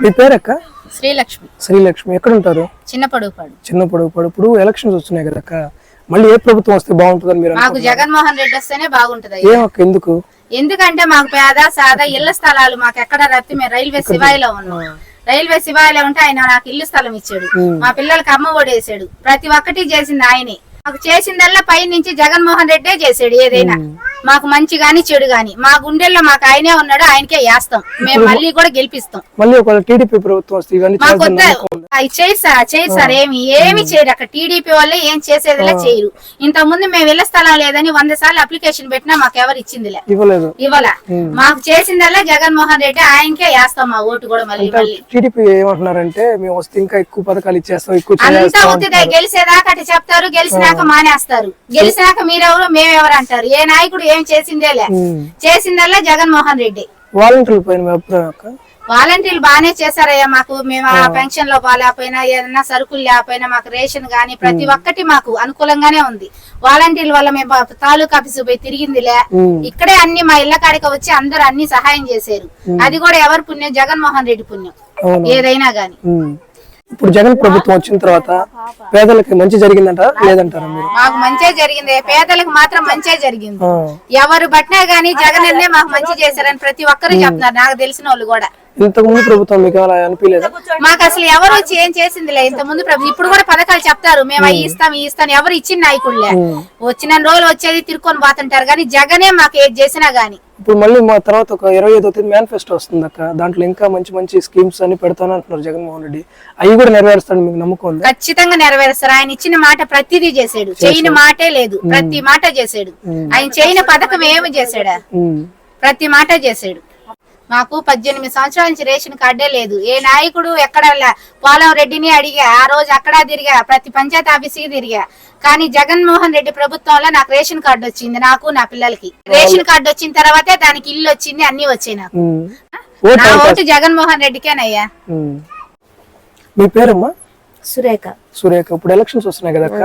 మీ పేరక్క? శ్రీలక్ష్మి. శ్రీలక్ష్మి. ఎక్కడ ఉంటారు? చిన్నపడుపాడు. ఇప్పుడు ఎలక్షన్స్ వస్తున్నాయి కదా అక్క, మళ్ళీ ఏ ప్రభుత్వం వస్తే బాగుంటుందని మీరు? మాకు జగన్మోహన్ రెడ్డి వస్తేనే బాగుంటది. ఎందుకు? ఎందుకంటే మాకు పేద సాదా ఇళ్ల స్థలాలు మాకు ఎక్కడ రప్తి. మేము రైల్వే శివాయిలో ఉన్నాం. రైల్వే శివాయిలో ఉంటే ఆయన నాకు ఇల్లు స్థలం ఇచ్చాడు, మా పిల్లలకి అమ్మ ఒడి వేసాడు, ప్రతి ఒక్కటి చేసింది ఆయనే. మాకు చేసిందల్లా పై నుంచి జగన్మోహన్ రెడ్డే చేసాడు. ఏదైనా మాకు మంచి గాని చెడు గాని మా గుండెల్లో మాకు ఆయనే ఉన్నాడు, ఆయనకే వేస్తాం. మేము మళ్ళీ కూడా గెలిపిస్తాం. టీడీపీ ప్రభుత్వం మాకు చేయరు సార్, ఏమి చేయరు. అక్కడ టీడీపీ వాళ్ళే ఏం చేసేదిలే చేయరు. ఇంత ముందు మేము ఇళ్ల స్థలం లేదని 100 సార్లు అప్లికేషన్ పెట్టినా మాకు ఎవరు ఇచ్చిందిలే, ఇవ్వలే. మాకు చేసిందల్లా జగన్మోహన్ రెడ్డి, ఆయనకే వేస్తాం మా ఓటు కూడా. మళ్ళీ టీడీపీ ఏమంటున్నారంటే మేము వస్తే ఇంకా ఎక్కువ పథకాలు ఇచ్చేస్తాం, అంతా అవుతుంది. గెలిచేదాకా అటు చెప్తారు, గెలిచినాక మానేస్తారు. గెలిచినాక మీరెవరు మేమెవరు అంటారు. ఏ నాయకుడు ఏం చేసిందేలే, చేసిందల్లా జగన్మోహన్ రెడ్డి. వాలంటీర్లు బాగానే చేశారయ్యా మాకు. మేము ఆ పెన్షన్ లో బాగాలేకపోయినా, ఏదైనా సరుకులు లేకపోయినా మాకు రేషన్ గానీ ప్రతి ఒక్కటి మాకు అనుకూలంగానే ఉంది. వాలంటీర్ల వల్ల మేము తాలూకా ఆఫీసు పోయి తిరిగిందిలే, ఇక్కడే అన్ని మా ఇళ్ల కాడికి వచ్చి అందరూ అన్ని సహాయం చేశారు. అది కూడా ఎవరి పుణ్యం? జగన్మోహన్ రెడ్డి పుణ్యం ఏదైనా గాని. ఇప్పుడు జగన్ ప్రభుత్వం వచ్చిన తర్వాత పేదలకు మంచి జరిగిందంట లేదంటారా మీరు? మాకు మంచి జరిగింది, పేదలకు మాత్రం మంచి జరిగింది. ఎవరు పట్టినా గానీ జగన్ అన్నే మాకు మంచి చేశారని ప్రతి ఒక్కరు చెప్తున్నారు, నాకు తెలిసిన వాళ్ళు కూడా. ఇంతకు ముందు ప్రభుత్వం మీకు అలా అనిపించలేదా? మాకు అసలు ఎవరు వచ్చి ఏం చేసిందిలే ఇంత ముందు ప్రభుత్వం. ఇప్పుడు కూడా పథకాలు చెప్తారు, మేము అవి ఇస్తాం ఎవరు ఇచ్చిన నాయకుడులే. వచ్చిన రోజులు వచ్చేది తిరుక్కొని పోతుంటారు కానీ జగనే మాకు ఏది చేసినా గానీ. ఇప్పుడు మళ్ళీ మా తర్వాత ఒక 25వ తేదీ మేనిఫెస్టో వస్తుంది అక్క, దాంట్లో ఇంకా మంచి మంచి స్కీమ్స్ అని పెడతాను అంటున్నారు జగన్మోహన్ రెడ్డి. అవి కూడా నెరవేరుస్తాడు మీకు నమ్మకం ఉంది? ఖచ్చితంగా నెరవేరుస్తారు. ఆయన ఇచ్చిన మాట ప్రతిదీ చేశాడు, చేయని మాటే లేదు, ప్రతి మాట చేశాడు. ఆయన చేయని పథకం ఏమి చేశాడా? ప్రతి మాట చేశాడు. మాకు 18 సంవత్సరాల నుంచి రేషన్ కార్డే లేదు. ఏ నాయకుడు ఎక్కడ పోలం రెడ్డిని అడిగా, ఆ రోజు అక్కడ తిరిగా, ప్రతి పంచాయతీ ఆఫీస్కి తిరిగా. కానీ జగన్మోహన్ రెడ్డి ప్రభుత్వంలో నాకు రేషన్ కార్డు వచ్చింది, నాకు నా పిల్లలకి. రేషన్ కార్డు వచ్చిన తర్వాతే దానికి ఇల్లు వచ్చింది, అన్ని వచ్చాయి నాకు. నా ఓటు జగన్మోహన్ రెడ్డికేనయ్యా. మీ పేరమ్మా? సురేఖ. సురేఖ. ఇప్పుడు ఎలక్షన్స్ వస్తున్నాయి కదా అక్క,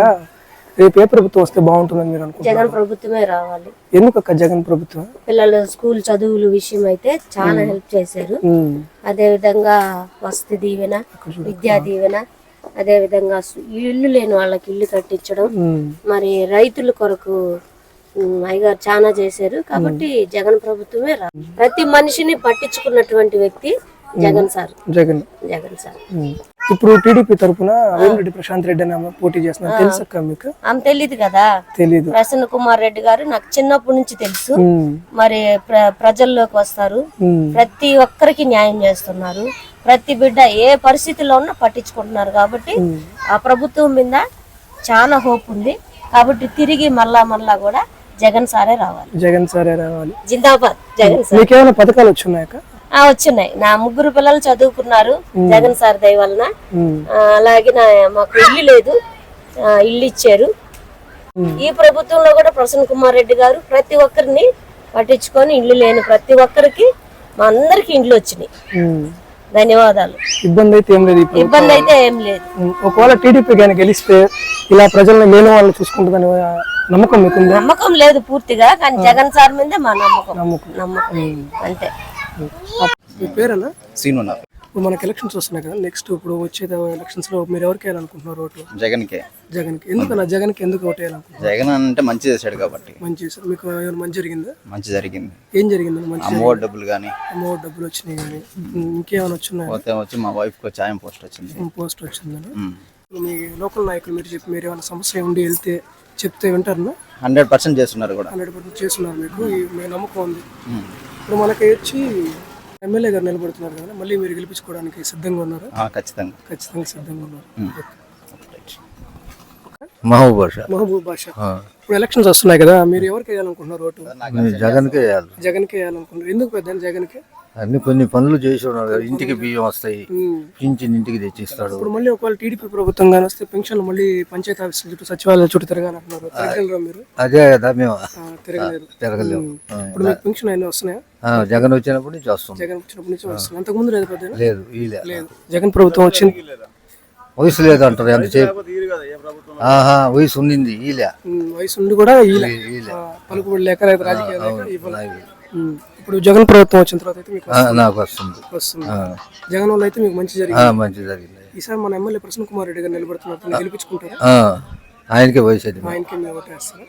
రేపు ఏ ప్రభుత్వం వస్తే బాగుంటుందని మీరు అనుకుంటున్నారు? జగన్ ప్రభుత్వమే రావాలి. ఎందుకు అక్క జగన్ ప్రభుత్వం? పిల్లల స్కూల్ చదువుల విషయం అయితే చాలా హెల్ప్ చేశారు. అదే విధంగా వసతి దీవెన, విద్యా దీవెన, అదే విధంగా ఇల్లు లేని వాళ్ళకి ఇల్లు కట్టించడం, మరి రైతుల కొరకు అయ్యగారు చాలా చేశారు. కాబట్టి జగన్ ప్రభుత్వమే రావాలి. ప్రతి మనిషిని పట్టించుకున్నటువంటి వ్యక్తి జగన్ సార్. జగన్ సార్. ఇప్పుడు టీడీపీ తరఫున వేమిరెడ్డి ప్రశాంత్ రెడ్డి అని పోటీ చేస్తున్నారు, తెలుసక్క మీకు? ఆమె తెలియదు కదా, తెలీదు. ప్రసన్న కుమార్ రెడ్డి గారు నాకు చిన్నప్పటి నుంచి తెలుసు. మరి ప్రజల్లోకి వస్తారు, ప్రతి ఒక్కరికి న్యాయం చేస్తున్నారు. ప్రతి బిడ్డ ఏ పరిస్థితిలో ఉన్నా పట్టించుకుంటున్నారు. కాబట్టి ఆ ప్రభుత్వం మీద చాలా హోప్ ఉంది. కాబట్టి తిరిగి మళ్ళా కూడా జగన్ సారే రావాలి. జగన్ సారే రావాలి. జిందాబాద్ జగన్ సార్. మీకేమైనా పథకాలు వచ్చున్నాయక్క? వచ్చినాయి. నా 3 పిల్లలు చదువుకున్నారు జగన్ సార్ దయ వలన. అలాగే మాకు ఇల్లు లేదు, ఇల్లు ఇచ్చారు. ఈ ప్రభుత్వంలో కూడా ప్రసన్న కుమార్ రెడ్డి గారు ప్రతి ఒక్కరిని పట్టించుకొని ఇల్లు లేని ప్రతి ఒక్కరికి మా అందరికి ఇండ్లు వచ్చినాయి. ధన్యవాదాలు. ఇబ్బంది అయితే ఏం లేదు. ఒకవేళ టీడీపీ కానీ గెలిస్తే ఇలా ప్రజల్ని లేని వాళ్ళని చూసుకుంటుందని నమ్మకం మీకు? నమ్మకం లేదు పూర్తిగా, కానీ జగన్ సార్ మీద మా నమ్మకం అంతే. మీ పేరేనా? సీనున్నారు. ఇప్పుడు మనకి ఎలక్షన్స్ వస్తున్నాయి కదా, నెక్స్ట్ ఇప్పుడు వచ్చే ఎలక్షన్స్ లో మీరు ఎవరికి వేయాలనుకుంటున్నారు ఓట్లు? జగన్కే. జగన్కి. ఎందుకన్నా జగన్కి ఎందుకు ఓటు వేయాలనుకుంటున్నారు? జగన్ అంటే మంచి చేశాడు కాబట్టి. మంచి చేశారు. మీకు ఏమైనా మంచి జరిగిందా? మంచి జరిగింది. ఏం జరిగింది? మంచి అమ్మఒడి డబ్బులు కానీ, అమ్మఒడి డబ్బులు వచ్చినాయి కానీ ఇంకేమైనా వచ్చినాయి? వచ్చి మా వైఫ్ కి ఛాయం పోస్ట్ వచ్చింది. పోస్ట్ వచ్చిందని మీ లోకల్ నాయకులు మీరు చెప్పి మీరు ఏమైనా సమస్య ఉండి వెళ్తే చెప్తే వింటారు? 100% చేస్తున్నారు కూడా. 100% చేస్తున్నారు. మీకు నమ్మకం ఉంది. ఇప్పుడు మనకి వచ్చి ఎమ్మెల్యే గారు నిలబడుతున్నారు కదా, మళ్ళీ మీరు గెలిపించుకోవడానికి సిద్ధంగా ఉన్నారు? ఖచ్చితంగా సిద్ధంగా ఉన్నారు. మహబూబ్ బాషా. ఇప్పుడు ఎలక్షన్స్ వస్తున్నాయి కదా, మీరు ఎవరికి వేయాలనుకుంటున్నారు ఓటు? జగన్కే వేయాలి. జగన్కే వేయాలనుకుంటున్నారు. ఎందుకు పెద్ద జగన్కే? అన్ని కొన్ని పనులు చేసి ఉన్నారు. ఇంటికి బియ్యం వస్తాయి, పింఛన్ ఇంటికి తెచ్చిస్తాడు. ఇప్పుడు మళ్ళీ ఒకవేళ టీడీపీ ప్రభుత్వం కానీ వస్తే పెన్షన్లు మళ్ళీ పంచాయతీ ఆఫీస్ చుట్టూ సచివాలయం చుట్టూ తిరగాలంటున్నారు. తిరగలరా మీరు? అదే కదా, మేము తిరగలేము. ఇప్పుడు మీకు పెన్షన్ అయినా వస్తున్నాయా? జగన్ వచ్చినప్పటి నుంచి వస్తుంది. జగన్ వచ్చినప్పటి నుంచి వస్తుంది. అంతకు ముందు లేదు పెద్ద? లేదు. జగన్ ప్రభుత్వం వచ్చింది. వయసు లేదు అంటారు ఎంతసేపు. వయసు ఉండింది, ఈలే. వయసు ఉండి కూడా పలుకుబడి లేక రాజకీయాలు. ఇప్పుడు జగన్ ప్రభుత్వం వచ్చిన తర్వాత అయితే మీకు నాకు వస్తుంది. వస్తుంది. జగన్ వల్ల అయితే మీకు మంచి జరిగింది. మంచి జరిగింది. ఈసారి మన ఎమ్మెల్యే ప్రసన్న కుమార్ రెడ్డి గారు నిలబడుతున్నారు, గెలిపించుకుంటారా? ఆయనకే వయసు ఆయనకి మేము ఓటేస్తారా?